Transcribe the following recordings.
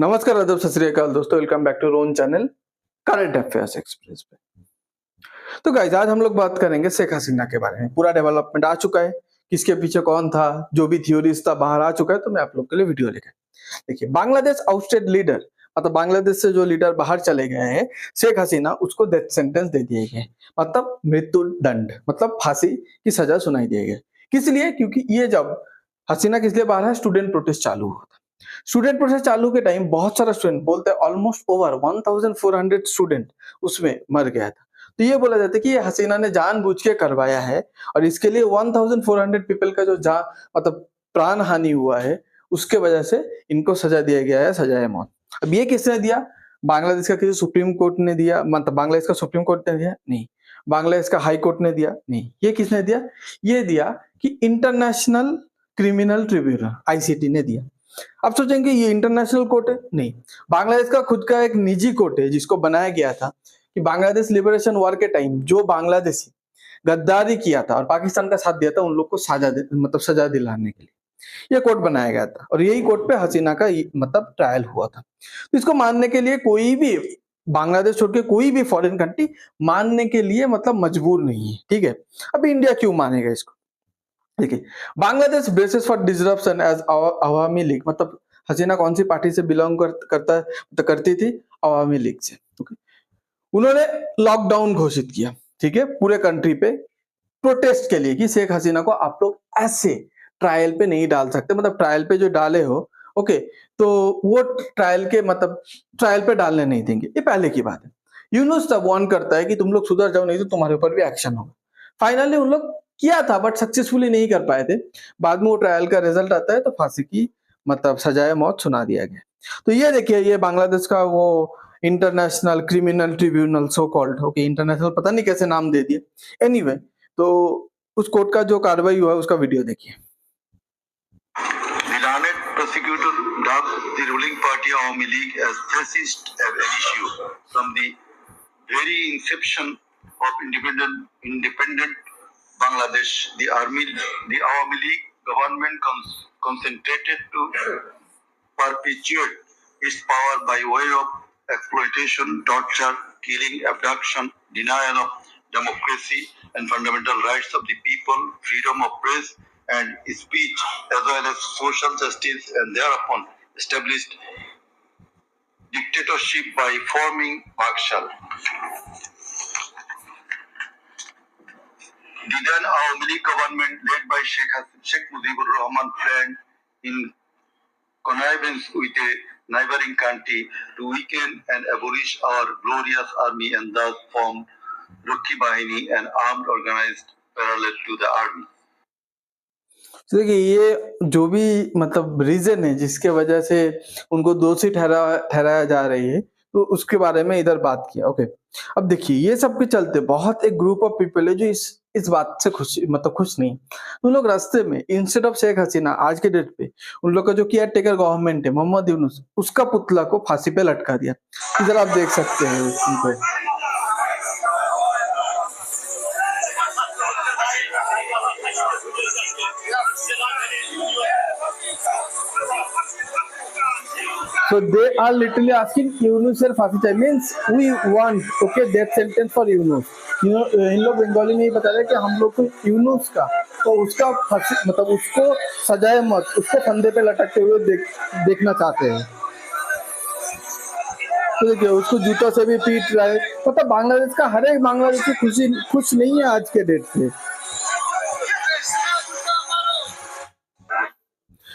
नमस्कार, आदाब, सत श्री अकाल दोस्तों। वेलकम बैक टू रोन चैनल करंट अफेयर्स एक्सप्रेस पे। तो गाइस, आज हम लोग बात करेंगे शेख हसीना के बारे में। पूरा डेवलपमेंट आ चुका है, किसके पीछे कौन था, जो भी थ्योरीज था बाहर आ चुका है। तो मैं आप लोग के लिए वीडियो लेकर देखिए, बांग्लादेश आउटस्टेड लीडर मतलब बांग्लादेश से जो लीडर बाहर चले गए हैं शेख हसीना, उसको डेथ सेंटेंस दे दिए गए, मतलब मृत्यु दंड, मतलब फांसी की सजा सुनाई दी गई। किस लिए? क्योंकि ये जब हसीना किस लिए बाहर है, स्टूडेंट प्रोटेस्ट चालू हुआ था। स्टूडेंट प्रोटेस्ट चालू के टाइम बहुत सारा स्टूडेंट, बोलते हैं ऑलमोस्ट ओवर 1400 स्टूडेंट उसमें मर गया था। तो ये बोला जाता है कि ये हसीना ने जानबूझ के करवाया है और इसके लिए 1400 पीपल का जो मतलब प्राण हानि हुआ है, उसके वजह से इनको सजा दिया गया है, सजाए मौत। अब ये किसने दिया? बांग्लादेश का किसी सुप्रीम कोर्ट ने दिया? मतलब बांग्लादेश का सुप्रीम कोर्ट ने दिया? नहीं। बांग्लादेश का हाई कोर्ट ने दिया? नहीं। ये किसने दिया? ये दिया कि इंटरनेशनल क्रिमिनल ट्रिब्यूनल आईसीटी ने दिया। अब सोचेंगे ये इंटरनेशनल कोर्ट है? नहीं, बांग्लादेश का खुद का एक निजी कोर्ट है, जिसको बनाया गया था कि बांग्लादेश लिबरेशन वॉर के टाइम जो बांग्लादेशी गद्दारी किया था और पाकिस्तान का साथ दिया था, उन लोग को मतलब सजा दिलाने के लिए ये कोर्ट बनाया गया था। और यही कोर्ट पे हसीना का मतलब ट्रायल हुआ था। तो इसको मानने के लिए कोई भी, बांग्लादेश छोड़ के कोई भी फॉरेन कंट्री मानने के लिए मतलब मजबूर नहीं है। ठीक है, अब इंडिया क्यों मानेगा इसको? देखिए, Bangladesh braces for disruption as Awami league, मतलब हसीना कौन सी पार्टी से बिलोंग करती थी? अवामी लीग से। ओके, उन्होंने लॉकडाउन घोषित किया, ठीक है, पूरे कंट्री पे प्रोटेस्ट के लिए कि शेख हसीना को आप लोग ऐसे ट्रायल पे नहीं डाल सकते, मतलब ट्रायल पे जो डाले हो, ओके, तो वो ट्रायल के मतलब ट्रायल पे डालने नहीं देंगे। ये पहले की बात है। यूनुस तब वार्न करता है कि तुम लोग सुधर जाओ, नहीं तो तुम्हारे ऊपर भी एक्शन होगा। फाइनली उन लोग किया था, बट सक्सेसफुली नहीं कर पाए थे। बाद में वो ट्रायल का रिजल्ट आता है तो फांसी की मतलब सजाए मौत सुना दिया गया। तो ये देखिए, ये बांग्लादेश का वो international criminal tribunal so called, okay, international पता नहीं कैसे नाम दे दिए। एनीवे, तो उस कोर्ट का जो कार्रवाई हुआ उसका वीडियो देखिए। The learned prosecutor dubbed the ruling party Awami League as fascist as an issue. From the very inception of independent Bangladesh, the Awami League government concentrated to perpetuate its power by way of exploitation, torture, killing, abduction, denial of democracy and fundamental rights of the people, freedom of press and speech, as well as social justice, and thereupon established dictatorship by forming Bakshal. The then Awami League government, led by Sheikh Mujibur Rahman, planned in connivance with a neighboring country to weaken and abolish our glorious army and thus form Rakhi Bahini, an armed organized parallel to the army. तो देखिए, ये जो भी मतलब reason है जिसके वजह से उनको दोषी ठहराया जा रही है, तो उसके बारे में इधर बात किया। ओके, अब देखिए, ये सब के चलते बहुत एक ग्रुप ऑफ पीपल है जो इस बात से खुश नहीं। उन लोग रास्ते में इंस्टेड ऑफ शेख हसीना, आज के डेट पे उन लोग का जो केयर टेकर गवर्नमेंट है मोहम्मद यूनुस, उसका पुतला को फांसी पे लटका दिया। इधर आप देख सकते हैं उनको। So they are literally asking Yunus sir फांसी चाहिए, means we want okay death sentence for Yunus। इन लोग बंगाली में ही बता रहे हैं कि हम लोग को यूनुस का, तो उसका मतलब उसको सजाए मत, उसको फंदे पे लटकते हुए देखना चाहते हैं। तो देखिए, उसको जूतों से भी पीट रहा है। मतलब बांग्लादेश का हर एक बांग्लादेशी खुश नहीं है आज के डेट पे।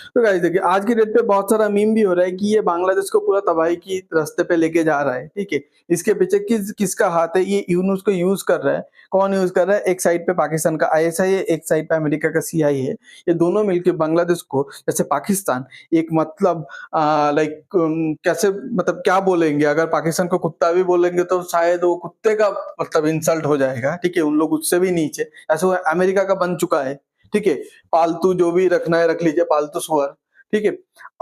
तो गाइस देखिए, आज की डेट पे बहुत सारा मीम भी हो रहा है कि ये बांग्लादेश को पूरा तबाही की रास्ते पे लेके जा रहा है। ठीक है, इसके पीछे किसका हाथ है? ये यूनुस को यूज कर रहा है। कौन यूज कर रहा है? एक साइड पे पाकिस्तान का आईएसआई है, एक साइड पे अमेरिका का सीआईए है। ये दोनों मिलकर बांग्लादेश को, जैसे पाकिस्तान एक मतलब लाइक कैसे, मतलब क्या बोलेंगे, अगर पाकिस्तान को कुत्ता भी बोलेंगे तो शायद वो कुत्ते का मतलब इंसल्ट हो जाएगा। ठीक है, उन लोग उससे भी नीचे, ऐसे वो अमेरिका का बन चुका है। ठीक है, पालतू जो भी रखना है रख लीजिए, पालतू सुअर। ठीक है,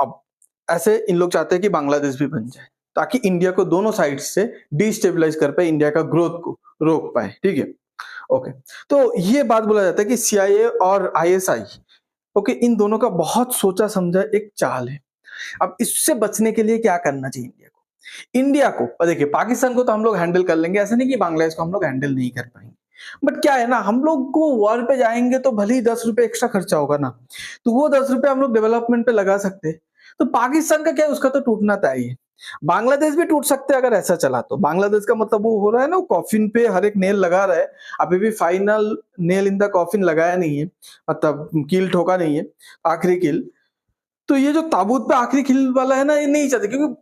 अब ऐसे इन लोग चाहते हैं कि बांग्लादेश भी बन जाए, ताकि इंडिया को दोनों साइड से डिस्टेबलाइज कर पाए, इंडिया का ग्रोथ को रोक पाए। ठीक है, ओके, तो ये बात बोला जाता है कि सीआईए और आईएसआई, ओके, इन दोनों का बहुत सोचा समझा एक चाल है। अब इससे बचने के लिए क्या करना चाहिए इंडिया को? और देखिए पाकिस्तान को तो हम लोग हैंडल कर लेंगे, ऐसा नहीं कि बांग्लादेश को हम लोग हैंडल नहीं कर पाएंगे, बट क्या है ना, हम लोग को वॉर पे जाएंगे तो भले ही 10 रुपए एक्स्ट्रा खर्चा होगा ना, तो वो 10 रुपए हम लोग डेवलपमेंट पे लगा सकते हैं। तो पाकिस्तान का क्या है, उसका तो टूटना तय है। बांग्लादेश भी टूट सकते हैं अगर ऐसा चला तो। बांग्लादेश का मतलब वो हो रहा है ना, कॉफिन पे हर एक नेल लगा रहा है, अभी भी final nail in the coffin लगाया नहीं है, मतलब कील ठोका नहीं है, आखिरी कील। तो ये जो ताबूत पे आखिरी कील वाला है ना, ये नहीं चाहते, क्योंकि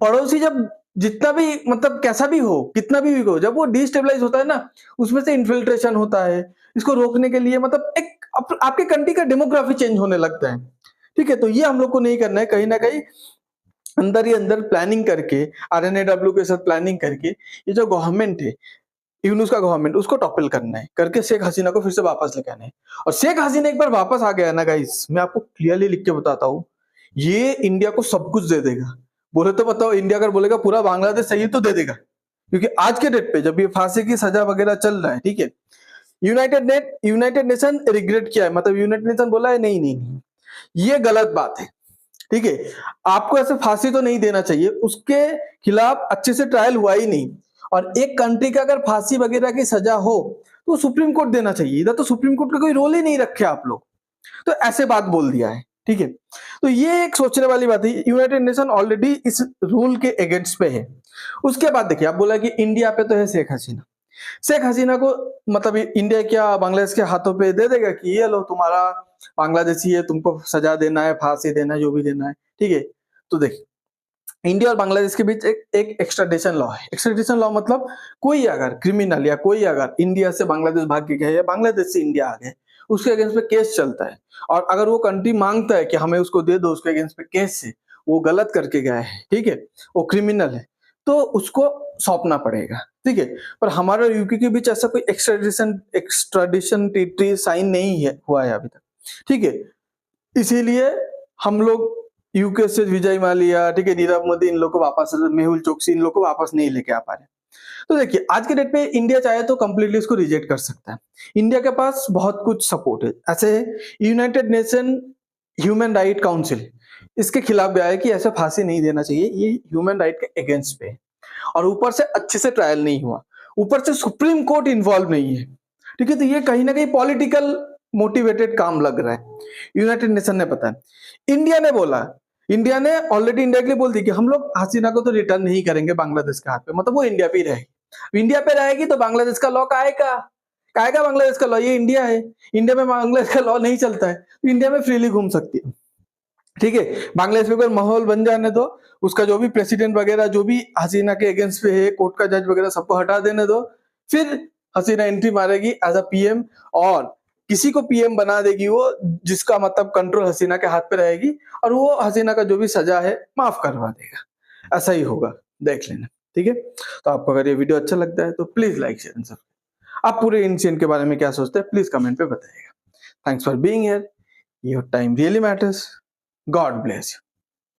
पड़ोसी जब जितना भी मतलब कैसा भी हो, कितना भी हो, जब वो डिस्टेबलाइज होता है ना, उसमें से इन्फिल्ट्रेशन होता है। इसको रोकने के लिए मतलब एक आपके कंट्री का डेमोग्राफी चेंज होने लगता है। ठीक है, तो ये हम लोग को नहीं करना है। कहीं ना कहीं अंदर ही अंदर प्लानिंग करके, RNAW के साथ प्लानिंग करके, ये जो गवर्नमेंट है, यूनुस का गवर्नमेंट, उसको टॉपल करना है, करके शेख हसीना को फिर से वापस लेके आना है। और शेख हसीना एक बार वापस आ गया ना गाइस, मैं आपको क्लियरली लिख के बताता हूँ, ये इंडिया को सब कुछ दे देगा। बोले तो बताओ, इंडिया अगर बोलेगा पूरा बांग्लादेश चाहिए तो दे देगा, क्योंकि आज के डेट पे जब ये फांसी की सजा वगैरह चल रहा है, ठीक है, यूनाइटेड नेशन रिग्रेट किया है, मतलब यूनाइटेड नेशन बोला है नहीं नहीं नहीं, ये गलत बात है। ठीक है, आपको ऐसे फांसी तो नहीं देना चाहिए, उसके खिलाफ अच्छे से ट्रायल हुआ ही नहीं। और एक कंट्री का अगर फांसी वगैरह की सजा हो तो सुप्रीम कोर्ट देना चाहिए, इधर तो सुप्रीम कोर्ट का कोई रोल ही नहीं रखे आप लोग, तो ऐसे बात बोल दिया है। ठीक है, तो ये एक सोचने वाली बात है, यूनाइटेड नेशन ऑलरेडी इस रूल के अगेंस्ट पे है। उसके बाद देखिए, आप बोला कि इंडिया पे तो है शेख हसीना, शेख हसीना को मतलब इंडिया क्या बांग्लादेश के हाथों पे दे देगा कि ये लो तुम्हारा बांग्लादेशी है, तुमको सजा देना है, फांसी देना है, जो भी देना है। ठीक है, तो देखिए इंडिया और बांग्लादेश के बीच एक एक्स्ट्राडिशन लॉ है। एक्स्ट्राडिशन लॉ मतलब कोई अगर क्रिमिनल या कोई अगर इंडिया से बांग्लादेश भाग के गया या बांग्लादेश से इंडिया आ गए, उसके अगेंस्ट पे केस चलता है, और अगर वो कंट्री मांगता है कि हमें उसको दे दो, उसके अगेंस्ट पे केस है, वो गलत करके गया है, ठीक है, वो क्रिमिनल है, तो उसको सौंपना पड़ेगा। ठीक है, पर हमारा यूके के बीच ऐसा कोई एक्स्ट्राडिशन ट्रीटी साइन नहीं है हुआ है अभी तक। ठीक है, इसीलिए हम लोग यूके से विजय माल्या, ठीक है, नीरव मोदी, इन लोग को वापस, मेहुल चोकसी, इन लोग को वापस नहीं लेके आ पा रहे। तो देखिए आज के डेट पे इंडिया चाहे तो कंप्लीटली इसको रिजेक्ट कर सकता है। इंडिया के पास बहुत कुछ सपोर्ट है, ऐसे United nation human right council इसके खिलाफ गया है कि ऐसा फांसी नहीं देना चाहिए, ये ह्यूमन राइट के अगेंस्ट पे है। और ऊपर से अच्छे से ट्रायल नहीं हुआ, ऊपर से सुप्रीम कोर्ट इन्वॉल्व नहीं है। ठीक है, तो ये कहीं ना कहीं पॉलिटिकल मोटिवेटेड काम लग रहा है। यूनाइटेड नेशन ने पता है, इंडिया ने बोला, इंडिया ने ऑलरेडी इंडायरेक्टली बोल दी कि हम लोग हसीना को तो रिटर्न नहीं करेंगे बांग्लादेश के हाथ पे, मतलब वो इंडिया पे ही रहेगी। इंडिया पे रहेगी तो बांग्लादेश का लॉ काएगा बांग्लादेश का लॉ, ये इंडिया है, इंडिया में बांग्लादेश का लॉ नहीं चलता है, तो इंडिया में फ्रीली घूम सकती है। ठीक है, बांग्लादेश में कोई माहौल बन जाने दो, उसका जो भी प्रेसिडेंट वगैरह जो भी हसीना के अगेंस्ट पे है, कोर्ट का जज वगैरह सबको हटा देने दो, फिर हसीना एंट्री मारेगी एज अ पीएम, और किसी को पीएम बना देगी वो जिसका मतलब कंट्रोल हसीना के हाथ पे रहेगी, और वो हसीना का जो भी सजा है माफ करवा देगा। ऐसा ही होगा, देख लेना। ठीक है, तो आपको अगर ये वीडियो अच्छा लगता है तो please like share and subscribe. आप पूरे इंसिडेंट के बारे में क्या सोचते हैं प्लीज कमेंट पे बताइएगा। Thanks for being here, your time really matters. God bless you.